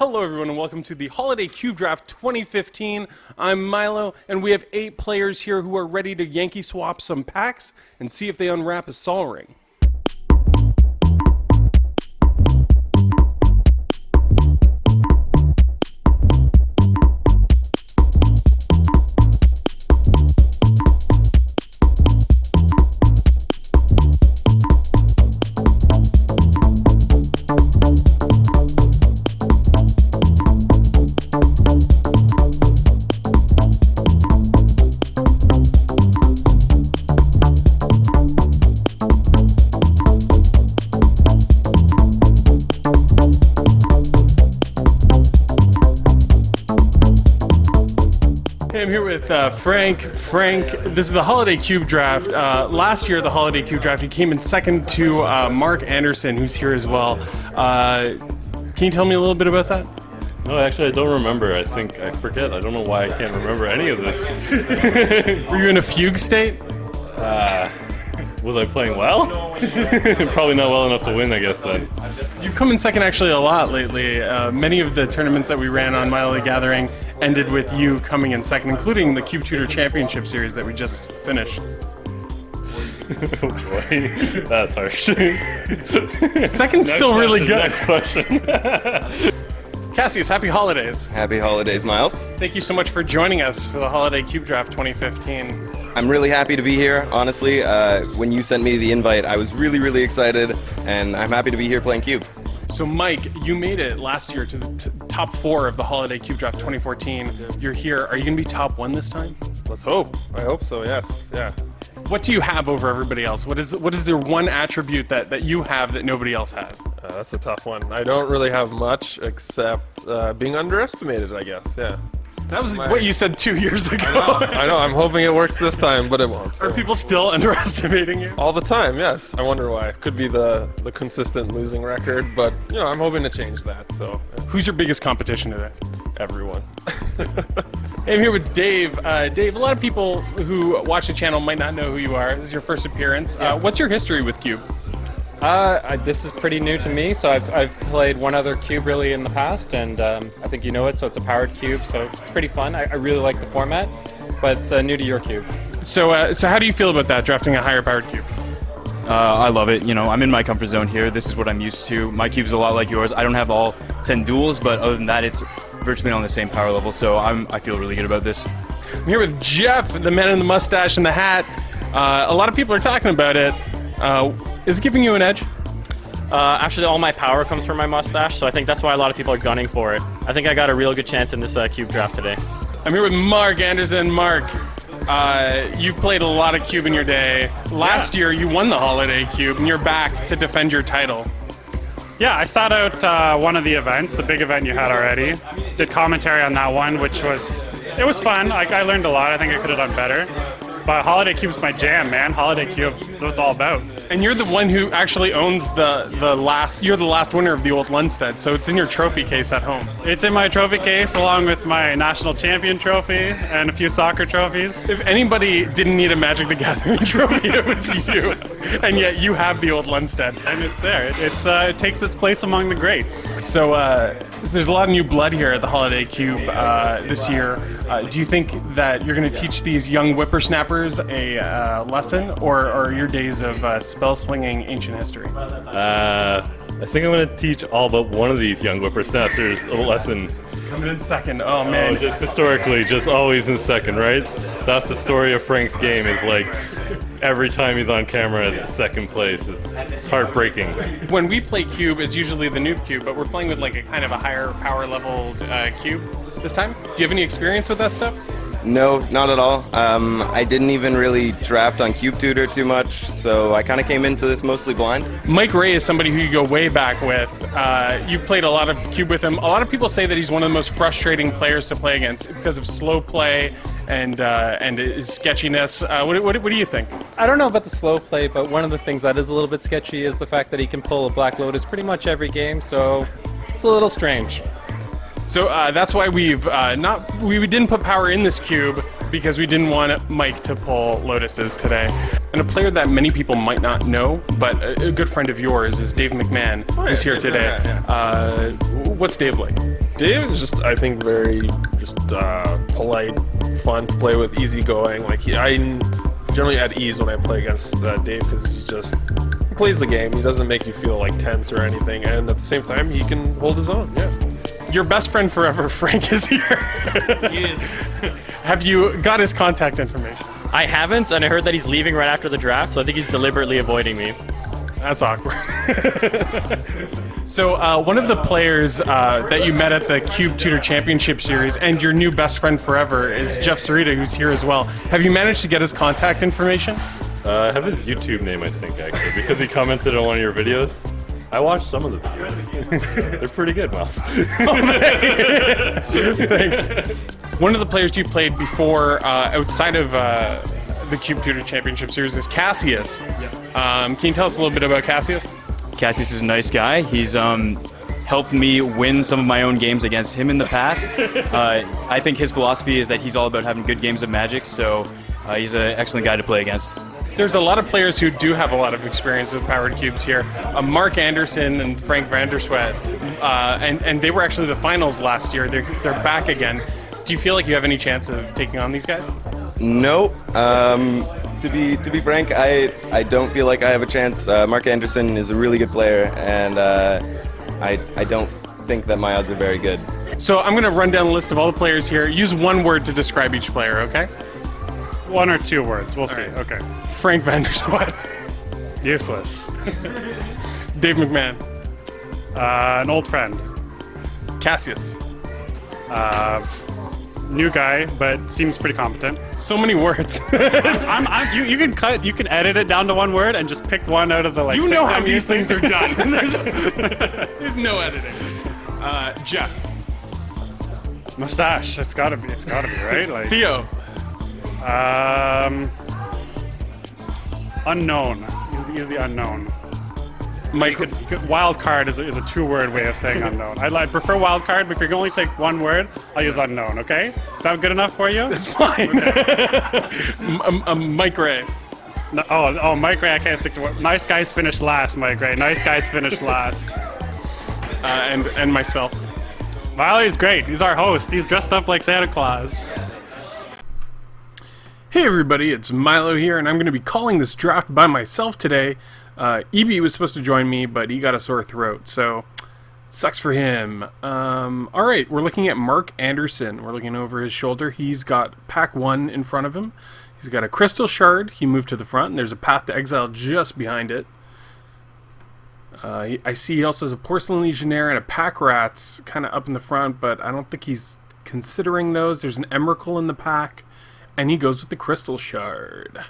Hello everyone and welcome to the Holiday Cube Draft 2015. I'm Milo and we have 8 players here who are ready to Yankee swap some packs and see if they unwrap a Sol ring. I'm here with Frank. Frank, this is the Holiday Cube Draft. Last year, the Holiday Cube Draft, he came in second to Marc Anderson, who's here as well. Can you tell me a little bit about that? No, actually, I don't remember. I forget. I don't know why I can't remember any of this. Were you in a fugue state? Was I playing well? Probably not well enough to win, I guess, then. You've come in second actually a lot lately. Many of the tournaments that we ran on Milo the Gathering ended with you coming in second, including the CUBE Tutor Championship Series that we just finished. Oh boy, that's harsh. Second's still really good. Next question. Cassius, happy holidays. Happy holidays, Miles. Thank you so much for joining us for the Holiday Cube Draft 2015. I'm really happy to be here, honestly. When you sent me the invite, I was really excited, and I'm happy to be here playing Cube. So Mike, you made it last year to the top 4 of the Holiday Cube Draft 2014. You're here. Are you going to be top 1 this time? Let's hope. I hope so, yes. Yeah. What do you have over everybody else? What is their one attribute that you have that nobody else has? That's a tough one. I don't really have much except being underestimated, I guess, yeah. That was what you said 2 years ago. I know. I'm hoping it works this time, but it won't. So. Are people still underestimating you? All the time, yes. I wonder why. Could be the consistent losing record, but you know, I'm hoping to change that. So. Who's your biggest competition today? Everyone. Hey, I'm here with Dave. Dave, a lot of people who watch the channel might not know who you are. This is your first appearance. Yeah. What's your history with Cube? This is pretty new to me, so I've played one other cube really in the past, and I think you know it, so it's a powered cube, so it's pretty fun. I really like the format, but it's new to your cube. So how do you feel about that, drafting a higher powered cube? I love it. You know, I'm in my comfort zone here. This is what I'm used to. My cube's a lot like yours. I don't have all 10 duels, but other than that, it's virtually on the same power level, so I feel really good about this. I'm here with Jeff, the man in the mustache and the hat. A lot of people are talking about it. Is it giving you an edge? Actually, all my power comes from my mustache, so I think that's why a lot of people are gunning for it. I think I got a real good chance in this cube draft today. I'm here with Marc Anderson. Marc, you've played a lot of Cube in your day. Last year, you won the Holiday Cube, and you're back to defend your title. Yeah, I sat out one of the events, the big event you had already. Did commentary on that one, which was fun. I learned a lot. I think I could have done better. But Holiday Cube's my jam, man. Holiday Cube, that's what it's all about. And you're the one who actually owns you're the last winner of the old Lundstedt, so it's in your trophy case at home. It's in my trophy case along with my national champion trophy and a few soccer trophies. If anybody didn't need a Magic the Gathering trophy, it was you. And yet you have the old Lundstedt. And it's there. It takes its place among the greats. So there's a lot of new blood here at the Holiday Cube this year. Do you think that you're going to teach these young whippersnappers a lesson, or are your days of spell slinging ancient history? I think I'm going to teach all but one of these young whippersnappers a lesson. Coming in second. Oh man. Just historically, just always in second, right? That's the story of Frank's game, is like every time he's on camera it's second place. It's heartbreaking. When we play Cube, it's usually the noob cube, but we're playing with like a kind of a higher power leveled cube this time. Do you have any experience with that stuff? No, not at all. I didn't even really draft on CUBE Tutor too much, so I kind of came into this mostly blind. Mike Ray is somebody who you go way back with. You've played a lot of Cube with him. A lot of people say that he's one of the most frustrating players to play against because of slow play and his sketchiness. What do you think? I don't know about the slow play, but one of the things that is a little bit sketchy is the fact that he can pull a Black Lotus pretty much every game, so it's a little strange. So that's why we didn't put power in this cube, because we didn't want Mike to pull Lotuses today. And a player that many people might not know, but a good friend of yours, is Dave McMahon, who's here today. What's Dave like? Dave is just, I think, very just polite, fun to play with, easygoing. Like I'm generally at ease when I play against Dave because he plays the game. He doesn't make you feel like tense or anything, and at the same time, he can hold his own. Yeah. Your best friend forever, Frank, is here. He is. Have you got his contact information? I haven't, and I heard that he's leaving right after the draft, so I think he's deliberately avoiding me. That's awkward. So one of the players that you met at the CUBE Tutor Championship Series and your new best friend forever is Jeff Sarita, who's here as well. Have you managed to get his contact information? I have his YouTube name, I think, actually, because he commented on one of your videos. I watched some of the videos. They're pretty good, Miles. Thanks. One of the players you played before outside of the CUBE Tutor Championship Series is Cassius. Can you tell us a little bit about Cassius? Cassius is a nice guy. He's helped me win some of my own games against him in the past. I think his philosophy is that he's all about having good games of Magic, so he's an excellent guy to play against. There's a lot of players who do have a lot of experience with powered cubes here. Marc Anderson and Frank Vanderswet, and they were actually the finals last year. They're back again. Do you feel like you have any chance of taking on these guys? Nope. To be frank, I don't feel like I have a chance. Marc Anderson is a really good player, and I don't think that my odds are very good. So I'm going to run down the list of all the players here. Use one word to describe each player, okay? 1 or 2 words. We'll see. right. Okay. Frank Vanderswet. Useless. Dave McMahon. An old friend. Cassius. New guy, but seems pretty competent. So many words. You can cut. You can edit it down to 1 word and just pick one out of the You 6 know how I'm these using. things are done. There's no editing. Jeff. Mustache. It's gotta be. It's gotta be right. Like Theo. Unknown. He's the unknown. Mike. Wild card is a 2-word way of saying unknown. I'd prefer wild card, but if you can only take 1 word, I'll use unknown. Okay? Is that good enough for you? It's fine. Mike Ray. No, oh, Mike Ray. I can't stick to what. Nice guys finish last. Mike Ray. Nice guys finish last. And myself. Miley's great. He's our host. He's dressed up like Santa Claus. Hey everybody, it's Milo here, and I'm going to be calling this draft by myself today. EB was supposed to join me, but he got a sore throat, so sucks for him. Alright, we're looking at Marc Anderson. We're looking over his shoulder. He's got Pack 1 in front of him. He's got a Crystal Shard. He moved to the front, and there's a Path to Exile just behind it. I see he also has a Porcelain Legionnaire and a Pack Rats kind of up in the front, but I don't think he's considering those. There's an Emrakul in the pack. And he goes with the Crystal Shard.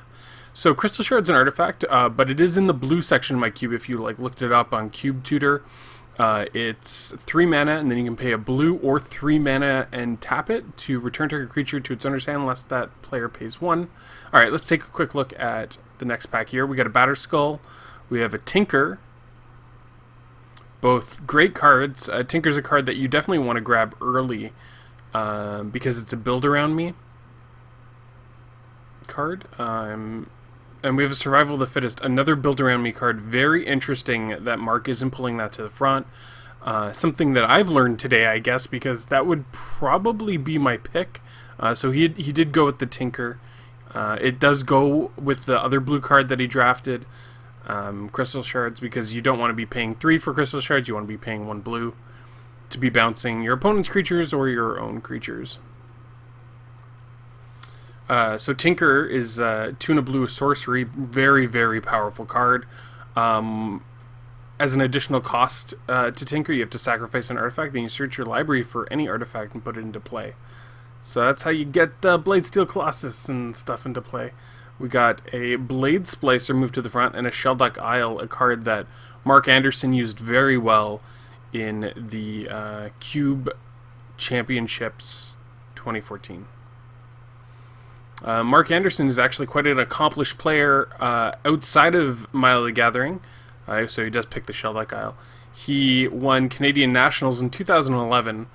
So Crystal Shard's an artifact, but it is in the blue section of my cube. If you looked it up on CUBE Tutor, it's 3 mana, and then you can pay a blue or 3 mana and tap it to return target creature to its owner's hand unless that player pays 1. All right, let's take a quick look at the next pack here. We got a Batterskull. We have a Tinker. Both great cards. Tinker's a card that you definitely want to grab early because it's a build around me card, and we have a Survival of the Fittest, another build around me card. Very interesting that Mark isn't pulling that to the front. Something that I've learned today, I guess, because that would probably be my pick. So he did go with the Tinker. It does go with the other blue card that he drafted, Crystal Shards, because you don't want to be paying 3 for Crystal Shards. You want to be paying 1 blue to be bouncing your opponent's creatures or your own creatures. So Tinker is 2 and a blue sorcery, very, very powerful card. As an additional cost to Tinker, you have to sacrifice an artifact, then you search your library for any artifact and put it into play. So that's how you get Bladesteel Colossus and stuff into play. We got a Blade Splicer moved to the front and a Shelduck Isle, a card that Marc Anderson used very well in the CUBE Championships 2014. Marc Anderson is actually quite an accomplished player outside of Milo the Gathering, so he does pick the Shelduck Isle. He won Canadian Nationals in 2011,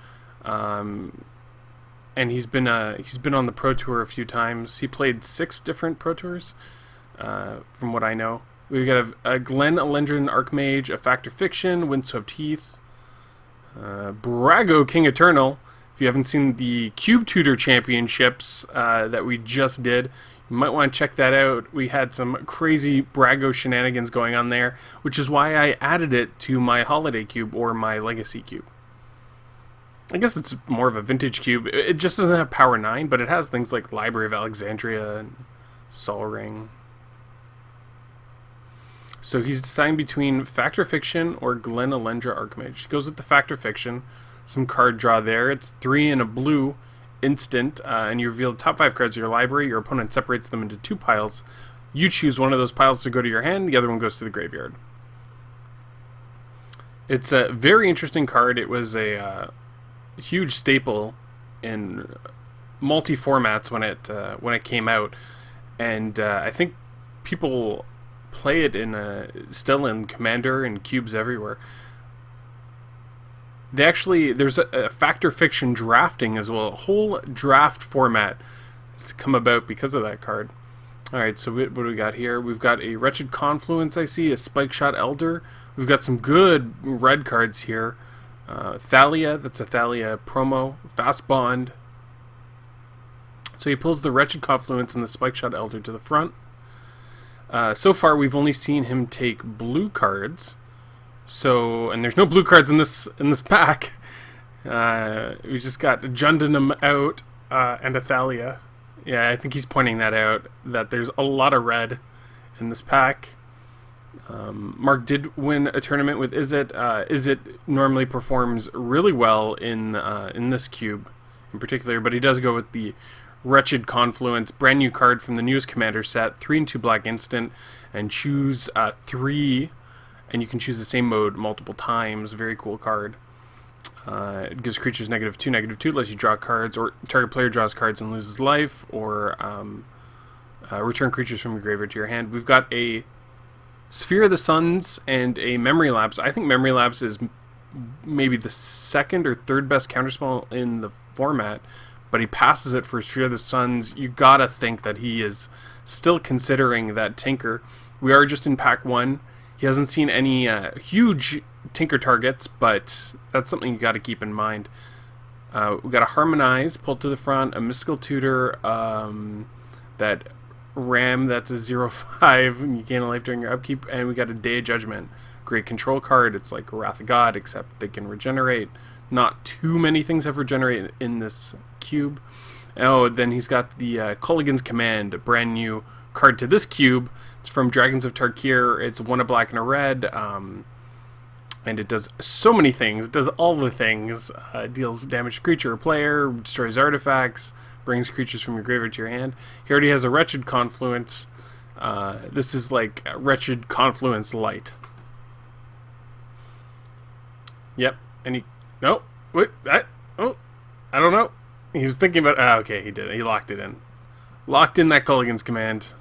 and he's been on the Pro Tour a few times. He played 6 different Pro Tours, from what I know. We've got a Glen Elendrin Archmage, a Fact or Fiction, Windswept Heath. Brago King Eternal. If you haven't seen the CUBE Tutor Championships that we just did, you might want to check that out. We had some crazy Brago shenanigans going on there, which is why I added it to my Holiday Cube or my Legacy Cube. I guess it's more of a vintage cube. It just doesn't have Power 9, but it has things like Library of Alexandria and Sol Ring. So he's deciding between Factor Fiction or Glen Elendra Archmage. He goes with the Factor Fiction. Some card draw there. It's 3 and a blue instant, and you reveal the top 5 cards of your library. Your opponent separates them into 2 piles. You choose one of those piles to go to your hand. The other one goes to the graveyard. It's a very interesting card. It was a huge staple in multi-formats when it came out, and I think people play it still in Commander and cubes everywhere. There's a Factor Fiction drafting as well. A whole draft format has come about because of that card. Alright, so what do we got here? We've got a Wretched Confluence, I see, a Spike Shot Elder. We've got some good red cards here. Thalia, that's a Thalia promo. Fast Bond. So he pulls the Wretched Confluence and the Spike Shot Elder to the front. So far, we've only seen him take blue cards. So, and there's no blue cards in this pack. We just got Jundunum out and a Thalia. Yeah, I think he's pointing that out, that there's a lot of red in this pack. Mark did win a tournament with Izzet. Izzet normally performs really well in this cube in particular, but he does go with the Wretched Confluence, brand new card from the newest Commander set, 3 and 2 black instant, and choose 3, and you can choose the same mode multiple times. Very cool card. It gives creatures -2/-2, lets you draw cards, or target player draws cards and loses life, or return creatures from your graveyard to your hand. We've got a Sphere of the Suns and a Memory Lapse. I think Memory Lapse is maybe the 2nd or 3rd best counterspell in the format, but he passes it for Sphere of the Suns. You gotta think that he is still considering that Tinker. We are just in pack 1. He hasn't seen any huge Tinker targets, but that's something you gotta keep in mind. We've got a Harmonize pulled to the front, a Mystical Tutor, that Ram, that's a 0/5, and you gain a life during your upkeep, and we got a Day of Judgment. Great control card. It's like Wrath of God, except they can regenerate. Not too many things have regenerate in this cube. Oh, then he's got the Culligan's Command, a brand new card to this cube. It's from Dragons of Tarkir. It's 1 a black and a red, and it does so many things. It does all the things. Deals damage to creature or player, destroys artifacts, brings creatures from your graveyard to your hand. He already has a Wretched Confluence. This is like a Wretched Confluence Light. Yep, and he... No, wait, I don't know. He was thinking about... okay, he did it. He locked it in. Locked in that Culligan's Command.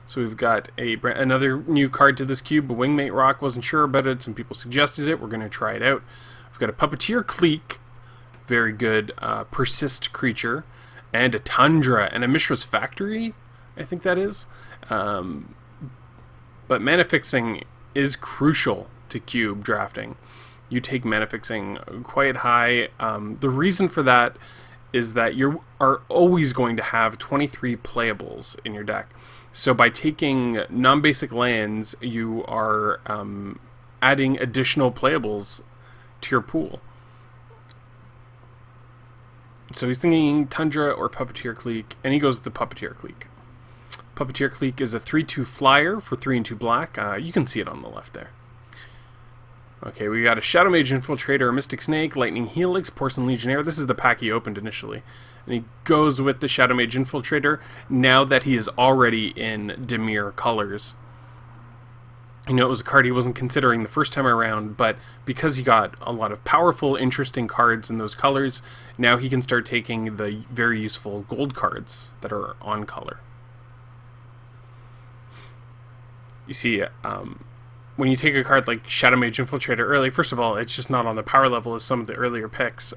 So we've got another new card to this cube, a Wingmate Rock. Wasn't sure about it. Some people suggested it. We're going to try it out. We've got a Puppeteer Clique. Very good. Persist creature. And a Tundra. And a Mishra's Factory, I think that is. But mana fixing is crucial to cube drafting. You take mana fixing quite high. The reason for that is that you are always going to have 23 playables in your deck. So by taking non-basic lands, you are adding additional playables to your pool. So he's thinking Tundra or Puppeteer Clique, and he goes with the Puppeteer Clique. Puppeteer Clique is a 3/2 flyer for 3 and 2 black. You can see it on the left there. Okay, we got a Shadow Mage Infiltrator, a Mystic Snake, Lightning Helix, Porcelain Legionnaire. This is the pack he opened initially. And he goes with the Shadow Mage Infiltrator now that he is already in Dimir colors. You know, it was a card he wasn't considering the first time around, but because he got a lot of powerful, interesting cards in those colors, now he can start taking the very useful gold cards that are on color. You see, when you take a card like Shadow Mage Infiltrator early, first of all, it's just not on the power level as some of the earlier picks.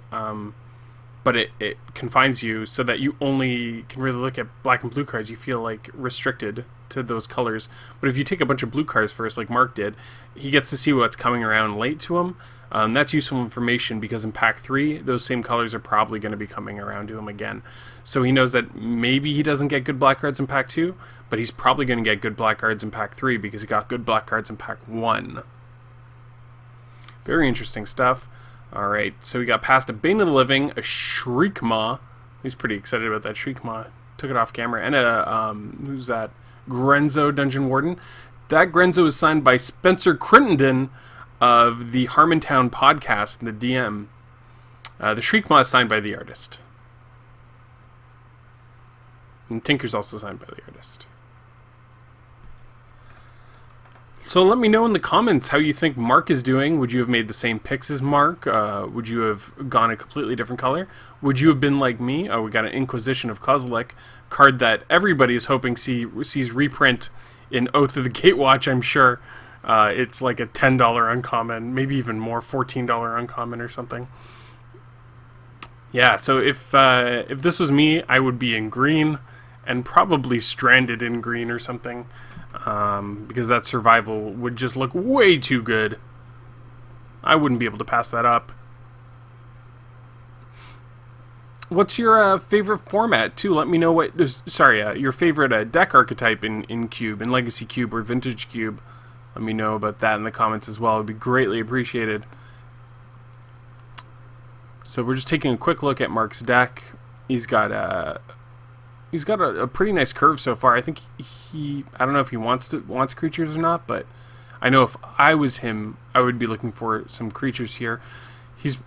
but it confines you so that you only can really look at black and blue cards. You feel like restricted to those colors. But if you take a bunch of blue cards first, like Mark did, he gets to see what's coming around late to him. That's useful information because in pack 3, those same colors are probably going to be coming around to him again. So he knows that maybe he doesn't get good black cards in pack 2, but he's probably going to get good black cards in pack 3 because he got good black cards in pack 1. Very interesting stuff. Alright, so we got past a Bane of the Living, a Shriekmaw. He's pretty excited about that Shriekmaw. Took it off camera. And a, who's that? Grenzo Dungeon Warden. That Grenzo is signed by Spencer Crittenden of the Harmontown podcast, the DM. The Shriekmaw is signed by the artist. And Tinker's also signed by the artist. So let me know in the comments how you think Mark is doing. Would you have made the same picks as Mark? Would you have gone a completely different color? Would you have been like me? Oh, we got an Inquisition of Kozilek card that everybody is hoping sees reprint in Oath of the Gatewatch, I'm sure. It's like a $10 uncommon, maybe even more, $14 uncommon or something. Yeah, so if this was me, I would be in green and probably stranded in green or something. Because that survival would just look way too good. I wouldn't be able to pass that up. What's your favorite format, too? Let me know what... your favorite deck archetype in Cube, in Legacy Cube or Vintage Cube. Let me know about that in the comments as well. It would be greatly appreciated. So we're just taking a quick look at Mark's deck. He's got a pretty nice curve so far. I think I don't know if he wants creatures or not, but I know if I was him, I would be looking for some creatures here. He's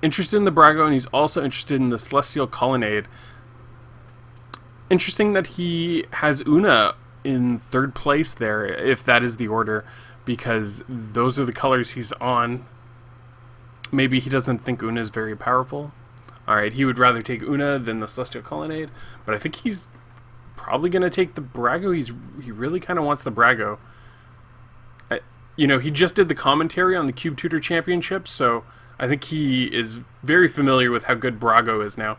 interested in the Brago, and he's also interested in the Celestial Colonnade. Interesting that he has Una in 3rd place there, if that is the order, because those are the colors he's on. Maybe he doesn't think Una is very powerful. Alright, he would rather take Una than the Celestial Colonnade, but I think he's probably going to take the Brago. He really kind of wants the Brago. He just did the commentary on the Cube Tutor Championship, so I think he is very familiar with how good Brago is now.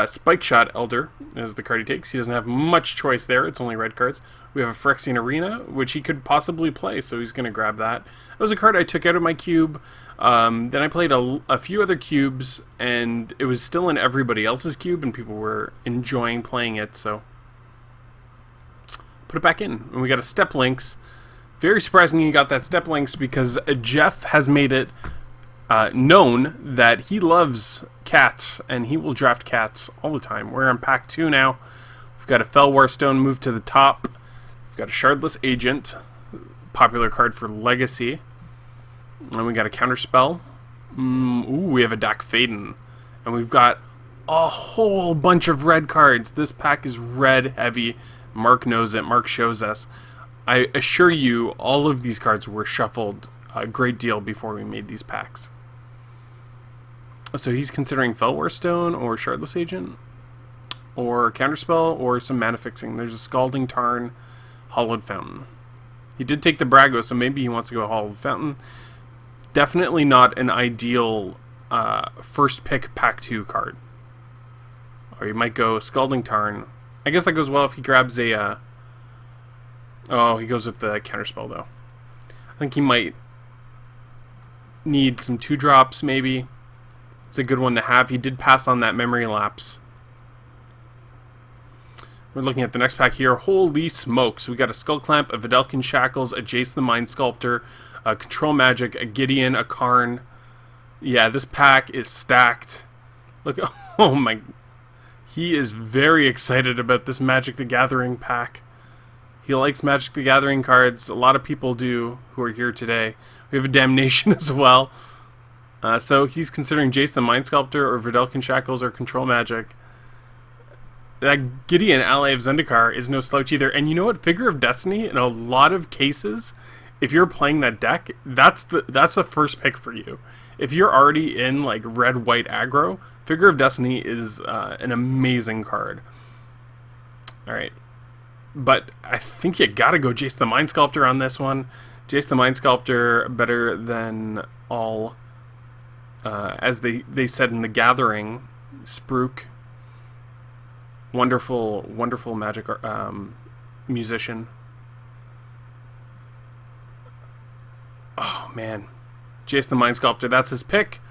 Spike Shot Elder is the card he takes. He doesn't have much choice there. It's only red cards. We have a Phyrexian Arena, which he could possibly play, so he's going to grab that. That was a card I took out of my cube. Then I played a few other cubes, and it was still in everybody else's cube, and people were enjoying playing it, so put it back in. And we got a Step Links. Very surprising you got that Step Links, because Jeff has made it known that he loves cats, and he will draft cats all the time. We're on pack 2 now. We've got a Fellwar Stone moved to the top. We've got a Shardless Agent, popular card for Legacy. And we got a Counterspell. We have a Dak Faden. And we've got a whole bunch of red cards. This pack is red heavy. Mark knows it. Mark shows us. I assure you, all of these cards were shuffled a great deal before we made these packs. So he's considering Fellwar Stone or Shardless Agent or Counterspell or some mana fixing. There's a Scalding Tarn, Hollowed Fountain. He did take the Brago, so maybe he wants to go Hollowed Fountain. Definitely not an ideal first pick pack 2 card. Or he might go Scalding Tarn. I guess that goes well if he grabs a... he goes with the Counterspell, though. I think he might need some 2-drops, maybe. It's a good one to have. He did pass on that Memory Lapse. We're looking at the next pack here. Holy smokes. We got a Skull Clamp, a Vidalcan Shackles, a Jace the Mind Sculptor, a Control Magic, a Gideon, a Karn. Yeah, this pack is stacked. Look, oh my... He is very excited about this Magic the Gathering pack. He likes Magic the Gathering cards. A lot of people do who are here today. We have a Damnation as well. So he's considering Jace the Mind Sculptor or Vidalcan Shackles or Control Magic. That Gideon Ally of Zendikar is no slouch either. And you know what? Figure of Destiny, in a lot of cases, if you're playing that deck, that's the first pick for you. If you're already in like red-white aggro, Figure of Destiny is an amazing card. Alright. But I think you gotta go Jace the Mind Sculptor on this one. Jace the Mind Sculptor, better than all, as they said in The Gathering. Spruik. Wonderful, wonderful magic musician. Oh man, Jace the Mind Sculptor, that's his pick.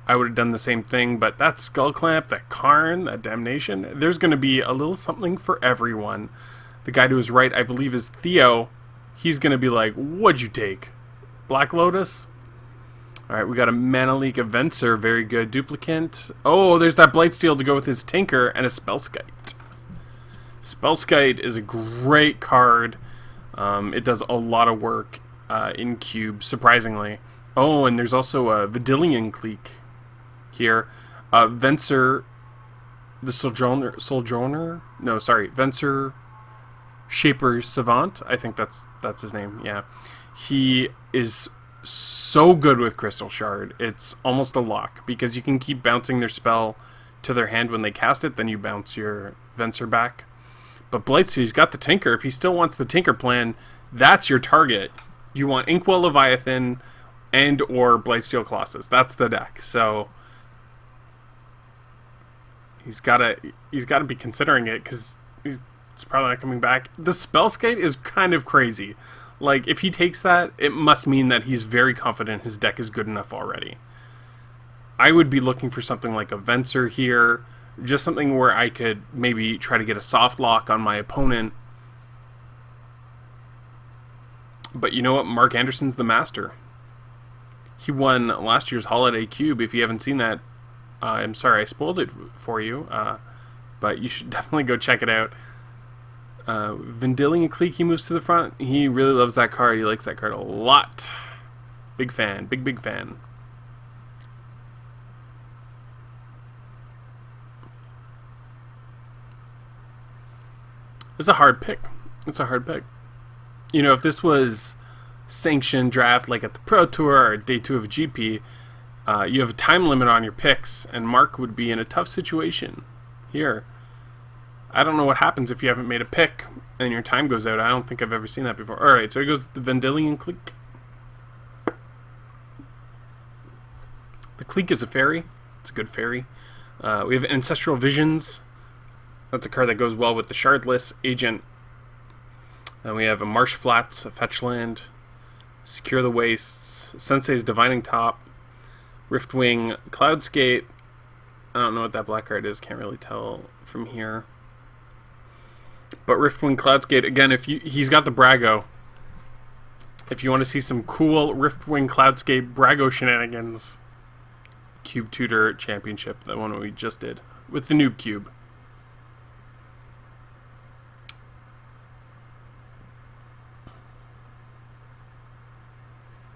I would have done the same thing, but that Skullclamp, that Karn, that Damnation, there's going to be a little something for everyone. The guy to his right, I believe, is Theo. He's going to be like, what'd you take? Black Lotus? Alright, we got a Mana Leak Venser, very good. Duplicant. Oh, there's that Blightsteel to go with his Tinker, and a Spellskite. Spellskite is a great card. It does a lot of work in Cube, surprisingly. Oh, and there's also a Vidillion Clique here. Venser, the Sojourner? No, sorry, Venser Shaper Savant. I think that's his name, yeah. He is so good with Crystal Shard. It's almost a lock, because you can keep bouncing their spell to their hand when they cast it, then you bounce your Venser back. But Blightsteel's got the Tinker. If he still wants the Tinker plan, that's your target. You want Inkwell Leviathan and or Blightsteel Colossus. That's the deck. So he's gotta be considering it, because it's probably not coming back. The Spellskite is kind of crazy. Like, if he takes that, it must mean that he's very confident his deck is good enough already. I would be looking for something like a Venser here, just something where I could maybe try to get a soft lock on my opponent. But you know what? Marc Anderson's the master. He won last year's Holiday Cube. If you haven't seen that, I'm sorry I spoiled it for you, but you should definitely go check it out. Vidillion Clique, he moves to the front. He really loves that card. He likes that card a lot. Big fan. Big fan. It's a hard pick. You know, if this was sanctioned draft like at the Pro Tour or day 2 of a GP, you have a time limit on your picks, and Mark would be in a tough situation here. I don't know what happens if you haven't made a pick and your time goes out. I don't think I've ever seen that before. Alright, so he goes with the Vidillion Clique. The Clique is a fairy. It's a good fairy. We have Ancestral Visions. That's a card that goes well with the Shardless Agent. And we have a Marsh Flats, a fetch land. Secure the Wastes. Sensei's Divining Top. Riftwing Cloudskate. I don't know what that black card is. Can't really tell from here. But Riftwing Cloudskate, again, he's got the Brago. If you want to see some cool Riftwing Cloudskate Brago shenanigans, Cube Tutor Championship, the one we just did, with the Noob Cube.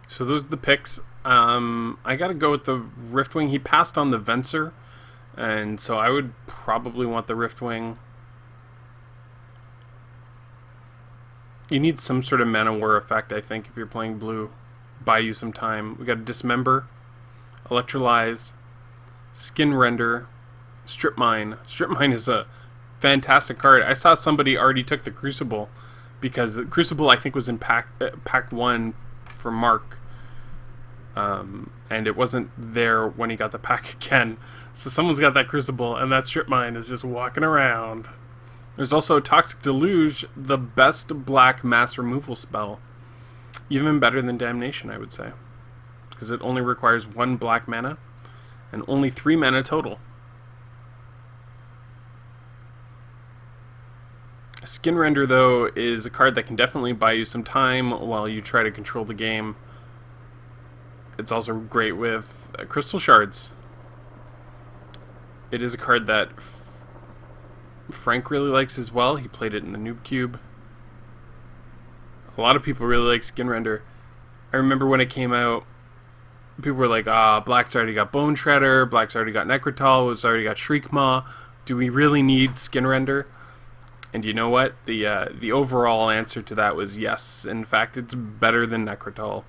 So those are the picks. I gotta go with the Riftwing. He passed on the Venser, and so I would probably want the Riftwing. You need some sort of Mana War effect, I think, if you're playing blue. Buy you some time. We got to Dismember, Electrolyze, Skin Render, Strip Mine. Strip Mine is a fantastic card. I saw somebody already took the Crucible, because the Crucible, I think, was in pack 1 for Mark. And it wasn't there when he got the pack again. So someone's got that Crucible, and that Strip Mine is just walking around. There's also Toxic Deluge, the best black mass removal spell. Even better than Damnation, I would say. Because it only requires 1 black mana, and only 3 mana total. Skin Render, though, is a card that can definitely buy you some time while you try to control the game. It's also great with Crystal Shards. It is a card that Frank really likes as well. He played it in the Noob Cube. A lot of people really like Skin Render. I remember when it came out, people were like, Black's already got Bone Shredder, Black's already got Necrotal, it's already got Shriekmaw. Do we really need Skin Render? And you know what? The overall answer to that was yes. In fact, it's better than Necrotal.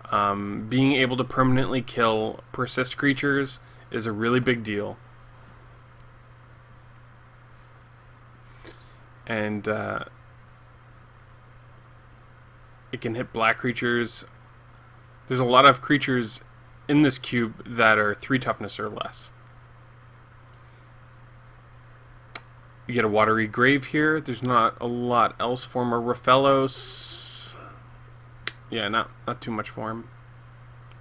Being able to permanently kill persist creatures is a really big deal. And it can hit black creatures. There's a lot of creatures in this cube that are 3 toughness or less. You get a Watery Grave here. There's not a lot else for him. A Raphaelos. Yeah, not too much for him.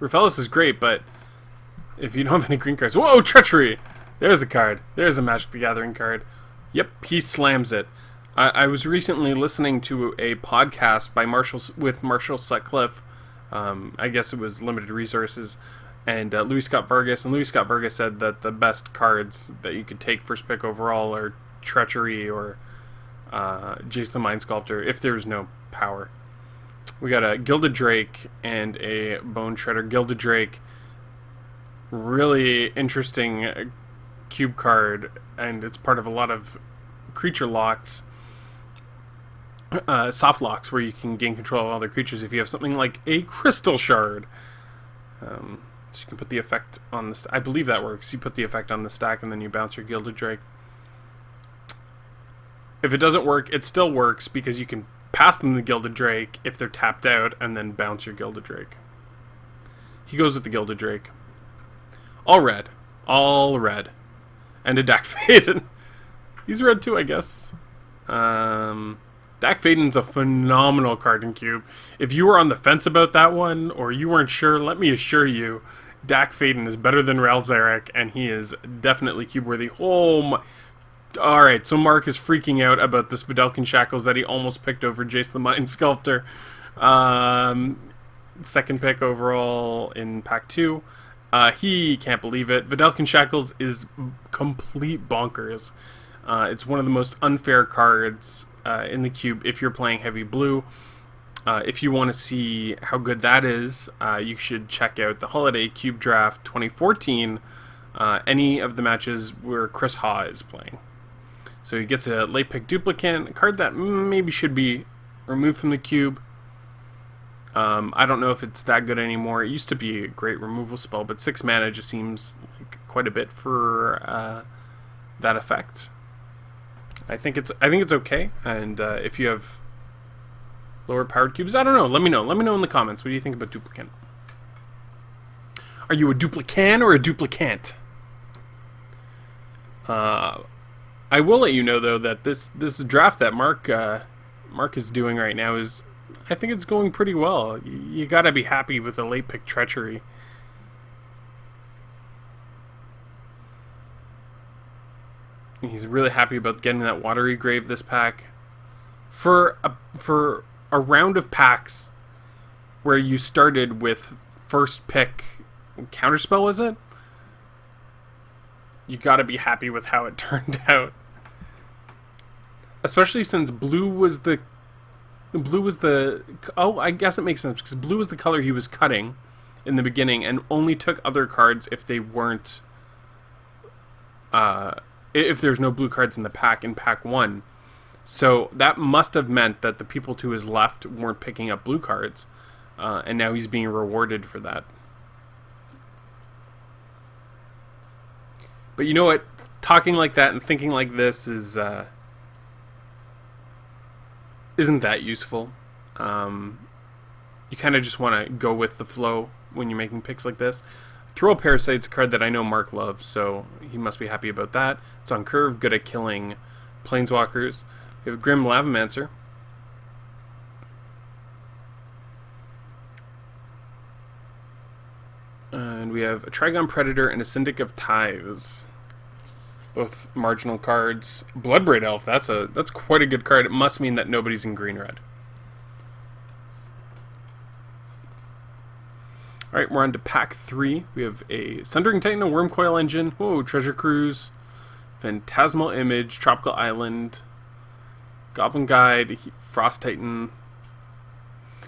Raphaelos is great, but if you don't have any green cards... Whoa, Treachery! There's a card. There's a Magic the Gathering card. Yep, he slams it. I was recently listening to a podcast by Marshall Sutcliffe. I guess it was Limited Resources. And Louis Scott Vargas. And Louis Scott Vargas said that the best cards that you could take first pick overall are Treachery or Jace the Mind Sculptor, if there's no power. We got a Gilded Drake and a Bone Shredder. Gilded Drake, really interesting cube card, and it's part of a lot of creature locks, soft locks, where you can gain control of other creatures if you have something like a Crystal Shard. So you can put the effect on the I believe that works. You put the effect on the stack and then you bounce your Gilded Drake. If it doesn't work, it still works because you can pass them the Gilded Drake if they're tapped out and then bounce your Gilded Drake. He goes with the Gilded Drake. All red. All red. And a Dak Faden. He's red too, I guess. Dak Faden's a phenomenal card in Cube. If you were on the fence about that one, or you weren't sure, let me assure you, Dak Faden is better than Ral Zarek, and he is definitely cube-worthy. Oh my... Alright, so Mark is freaking out about this Vidalcan Shackles that he almost picked over Jace the Mind Sculptor. Second pick overall in Pack 2. He can't believe it. Vidalcan Shackles is complete bonkers. It's one of the most unfair cards in the cube if you're playing heavy blue. If you want to see how good that is, you should check out the Holiday Cube Draft 2014, any of the matches where Chris Haw is playing. So he gets a late pick duplicate, a card that maybe should be removed from the cube. I don't know if it's that good anymore. It used to be a great removal spell, but 6 mana just seems like quite a bit for that effect. I think it's okay, and if you have lower powered cubes, I don't know. Let me know. Let me know in the comments. What do you think about duplicant? Are you a duplican or a duplicant? I will let you know though that this draft that Mark is doing right now is, I think it's going pretty well. You gotta be happy with the late pick Treachery. He's really happy about getting that Watery Grave this pack. For a round of packs where you started with first pick Counterspell, was it? You gotta be happy with how it turned out. Especially since blue was the... Oh, I guess it makes sense, because blue was the color he was cutting in the beginning and only took other cards if they weren't... if there's no blue cards in the pack in Pack 1. So that must have meant that the people to his left weren't picking up blue cards. And now he's being rewarded for that. But you know what? Talking like that and thinking like this is... isn't that useful. You kind of just want to go with the flow when you're making picks like this. Throw Parasite's a card that I know Mark loves, so he must be happy about that. It's on curve, good at killing planeswalkers. We have Grim Lavamancer. And we have a Trigon Predator and a Syndic of Tithes. Both marginal cards. Bloodbraid Elf, that's quite a good card. It must mean that nobody's in green-red. Alright, we're on to Pack 3. We have a Sundering Titan, a Wormcoil Engine, whoa, Treasure Cruise, Phantasmal Image, Tropical Island, Goblin Guide, Frost Titan.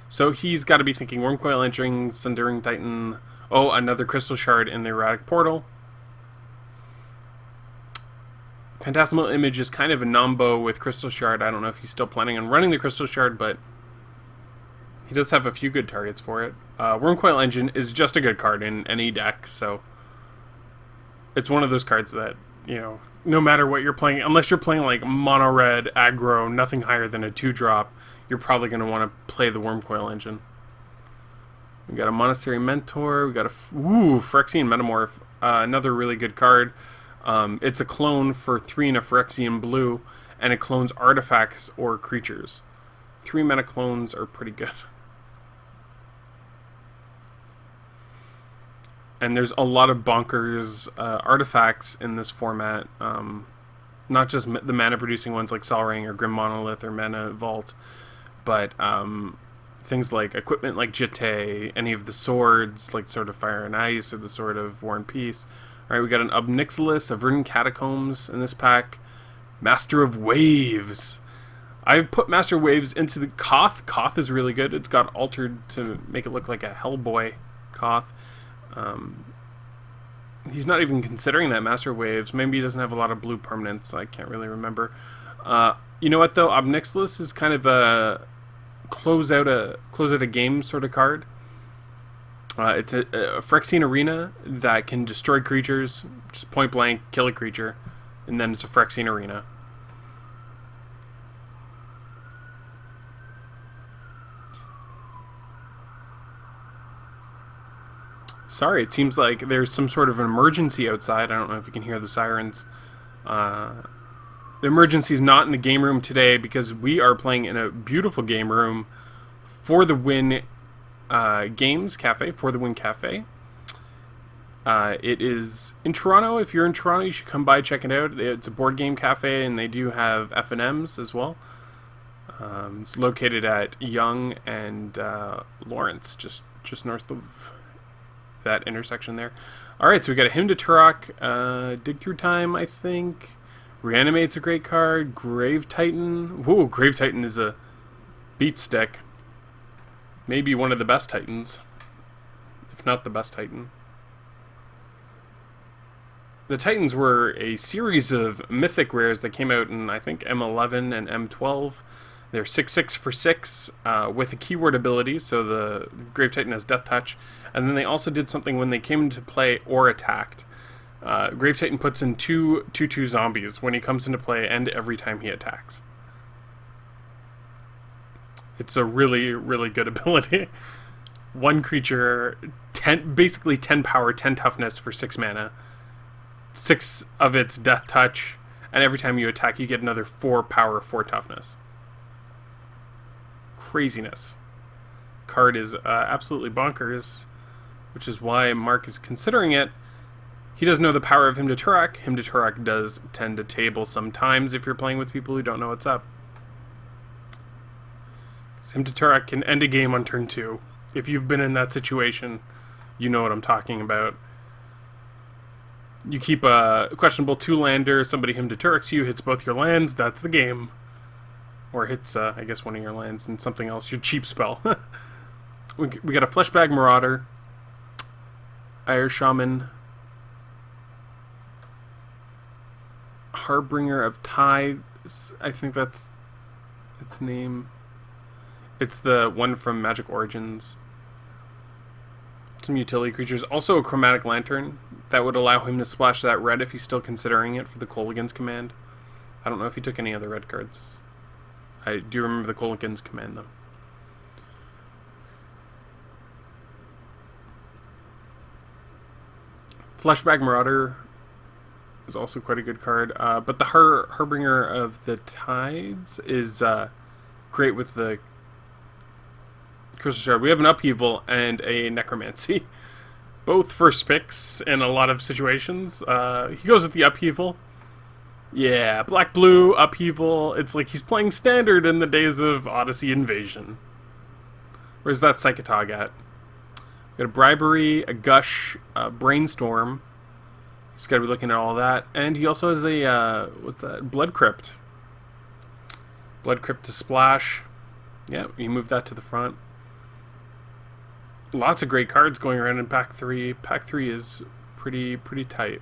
So he's got to be thinking Wormcoil Engine, Sundering Titan, oh, another Crystal Shard in the Erratic Portal. Phantasmal Image is kind of a nombo with Crystal Shard. I don't know if he's still planning on running the Crystal Shard, but he does have a few good targets for it. Wormcoil Engine is just a good card in any deck, so it's one of those cards that, you know, no matter what you're playing, unless you're playing like mono red, aggro, nothing higher than a 2-drop, you're probably going to want to play the Wormcoil Engine. We got a Monastery Mentor, we got a Phyrexian Metamorph, another really good card. It's a clone for 3 in a Phyrexian blue, and it clones artifacts or creatures. 3 mana clones are pretty good. And there's a lot of bonkers artifacts in this format. Not just the mana-producing ones like Sol Ring or Grim Monolith or Mana Vault, but things like equipment like Jitte, any of the swords like Sword of Fire and Ice or the Sword of War and Peace. Alright, we got an Obnixilis, a Verdant Catacombs in this pack. Master of Waves. I put Master of Waves into the Koth. Koth is really good. It's got altered to make it look like a Hellboy Koth. He's not even considering that Master of Waves. Maybe he doesn't have a lot of blue permanents. I can't really remember. You know what though? Obnixilis is kind of a close out a game sort of card. It's a Phyrexian Arena that can destroy creatures, just point blank, kill a creature, and then it's a Phyrexian Arena. Sorry, it seems like there's some sort of an emergency outside. I don't know if you can hear the sirens. The emergency is not in the game room today because we are playing in a beautiful game room for the Win Games Cafe, for the Win Cafe. It is in Toronto. If you're in Toronto, you should come by, check it out. It's a board game cafe, and they do have F&Ms as well. It's located at Yonge and Lawrence, just north of that intersection there. Alright, so we got a Hymn to Turok, Dig Through Time, I think. Reanimate's a great card. Grave Titan. Whoa, Grave Titan is a beat stick. Maybe one of the best Titans, if not the best Titan. The Titans were a series of mythic rares that came out in, I think, M11 and M12. They're 6/6 for 6 with a keyword ability, so the Grave Titan has Death Touch. And then they also did something when they came into play or attacked. Grave Titan puts in 2/2 zombies when he comes into play and every time he attacks. It's a really, really good ability. One creature, basically 10 power, 10 toughness for 6 mana. 6 of its Death Touch, and every time you attack you get another 4 power, 4 toughness. Craziness. Card is absolutely bonkers, which is why Mark is considering it. He doesn't know the power of Hymn to Turok. Hymn to Turok does tend to table sometimes if you're playing with people who don't know what's up. Hymn to Turok can end a game on turn 2. If you've been in that situation, you know what I'm talking about. You keep a questionable 2-lander, somebody Hymn to Turok's you, hits both your lands, that's the game. Or hits, I guess, one of your lands and something else, your cheap spell. we got a Fleshbag Marauder, Ire Shaman, Harbinger of Tides, I think that's its name. It's the one from Magic Origins. Some utility creatures. Also a Chromatic Lantern that would allow him to splash that red if he's still considering it for the Kolaghan's command. I don't know if he took any other red cards. I do remember the Kolaghan's command though. Fleshbag Marauder is also quite a good card, but the Harbinger of the Tides is great with the Crystal Shard. We have an Upheaval and a Necromancy. Both first picks in a lot of situations. He goes with the Upheaval. Yeah, black-blue, Upheaval. It's like he's playing Standard in the days of Odyssey Invasion. Where's that Psychotog at? We got a Bribery, a Gush, a Brainstorm. He's got to be looking at all that. And he also has a, what's that? Blood Crypt. Blood Crypt to splash. Yeah, you move that to the front. Lots of great cards going around in Pack 3. Pack 3 is pretty tight.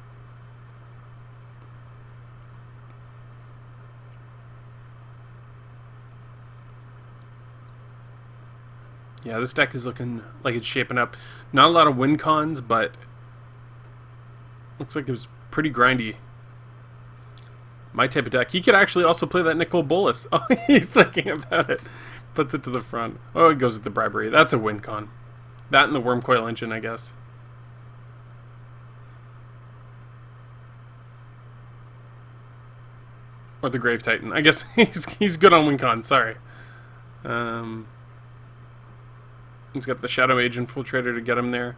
Yeah, this deck is looking like it's shaping up. Not a lot of win cons, but looks like it was pretty grindy. My type of deck. He could actually also play that Nicol Bolas. Oh, he's thinking about it. Puts it to the front. Oh, he goes with the Bribery. That's a win con. That and the Wormcoil Engine, I guess. Or the Grave Titan. I guess he's good on WinCon, sorry. He's got the Shadow Age Infiltrator to get him there.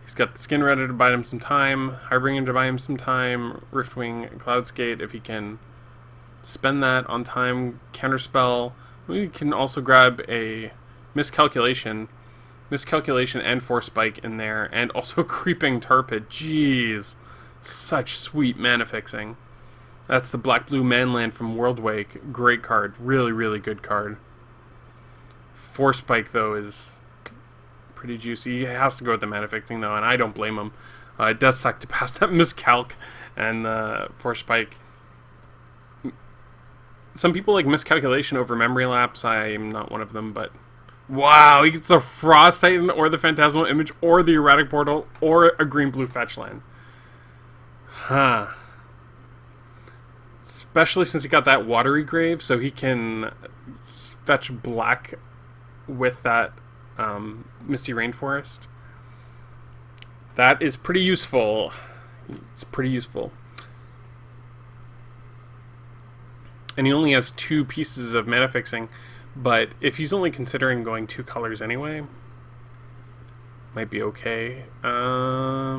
He's got the Skin Redder to buy him some time. Harbinger to buy him some time. Riftwing, Cloudskate if he can spend that on time. Counterspell. We can also grab a Miscalculation and Force Spike in there. And also Creeping Tarpid. Jeez. Such sweet mana fixing. That's the Black-Blue Manland from Worldwake. Great card. Really, really good card. Force Spike, though, is pretty juicy. He has to go with the mana fixing, though, and I don't blame him. It does suck to pass that Miscalc and Force Spike. Some people like Miscalculation over Memory Lapse. I'm not one of them, but... Wow, he gets the Frost Titan, or the Phantasmal Image, or the Erratic Portal, or a green-blue fetch land. Huh. Especially since he got that Watery Grave, so he can fetch black with that Misty Rainforest. That is pretty useful. It's pretty useful. And he only has 2 pieces of mana fixing, but if he's only considering going 2 colors anyway, might be okay. I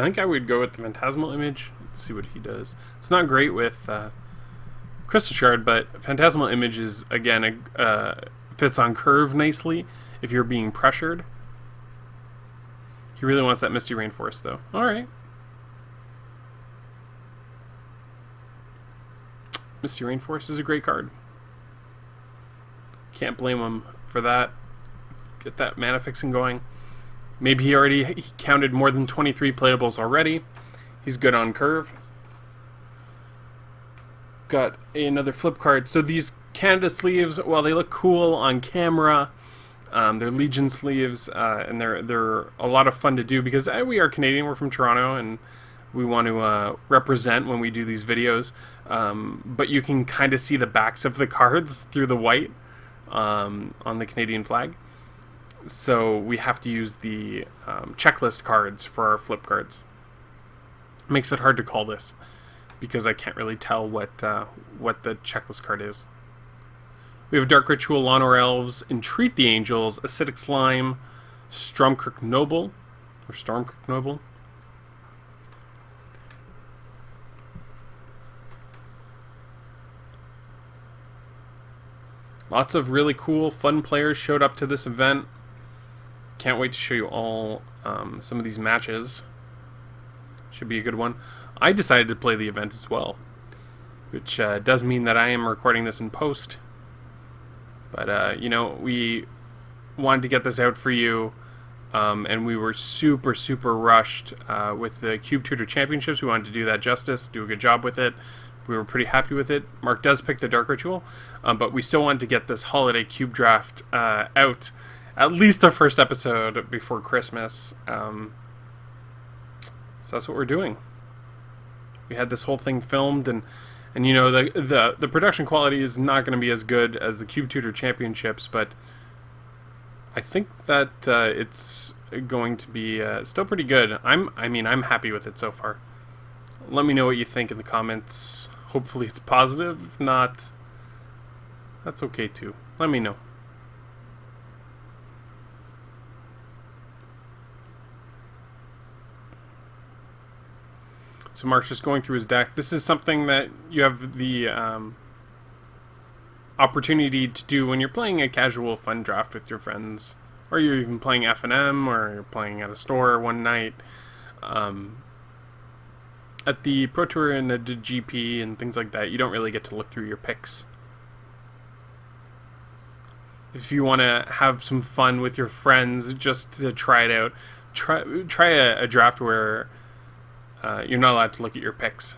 think I would go with the Phantasmal Image. Let's see what he does. It's not great with Crystal Shard, but Phantasmal Image is, again, fits on curve nicely if you're being pressured. He really wants that Misty Rainforest, though. Alright. Misty Rainforest is a great card. Can't blame him for that. Get that mana fixing going. Maybe he counted more than 23 playables already. He's good on curve. Got another flip card. So these Canada sleeves, while they look cool on camera, they're Legion sleeves, and they're a lot of fun to do because we are Canadian. We're from Toronto, and we want to represent when we do these videos. But you can kind of see the backs of the cards through the white on the Canadian flag. So we have to use the checklist cards for our flip cards. Makes it hard to call this because I can't really tell what the checklist card is. We have Dark Ritual, Lawnor Elves, Entreat the Angels, Acidic Slime, Stormkirk Noble. Lots of really cool, fun players showed up to this event. Can't wait to show you all some of these matches. Should be a good one. I decided to play the event as well, which does mean that I am recording this in post. But, you know, we wanted to get this out for you, and we were super, super rushed with the CUBE Tutor Championships. We wanted to do that justice, do a good job with it. We were pretty happy with it. Mark does pick the Dark Ritual, but we still wanted to get this holiday CUBE draft out. At least the first episode before Christmas. So that's what we're doing. We had this whole thing filmed, and you know, the production quality is not going to be as good as the CUBE Tutor Championships, but I think that it's going to be still pretty good. I'm happy with it so far. Let me know what you think in the comments. Hopefully it's positive. If not, that's okay too. Let me know. So Mark's just going through his deck. This is something that you have the opportunity to do when you're playing a casual fun draft with your friends, or you're even playing F&M, or you're playing at a store one night. At the Pro Tour and the GP and things like that, you don't really get to look through your picks. If you want to have some fun with your friends, just to try it out, try a draft where you're not allowed to look at your picks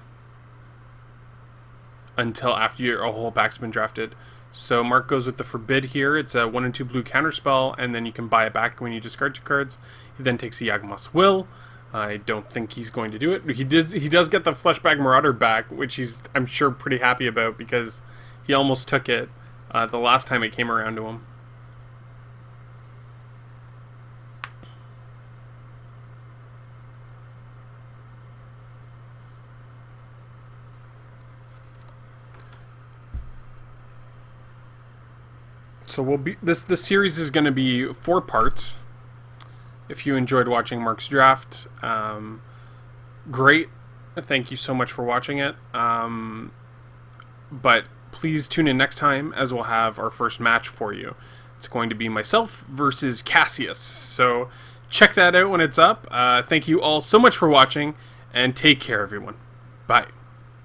until after your whole pack's been drafted. So Mark goes with the Forbid here. It's a 1 and 2 blue counterspell, and then you can buy it back when you discard 2 cards. He then takes a Yawgmoth's Will. I don't think he's going to do it. He does get the Fleshbag Marauder back, which he's, I'm sure, pretty happy about because he almost took it the last time it came around to him. So we'll be this series is going to be 4 parts. If you enjoyed watching Marc's draft, great. Thank you so much for watching it. But please tune in next time, as we'll have our first match for you. It's going to be myself versus Cassius. So check that out when it's up. Thank you all so much for watching, and take care, everyone. Bye.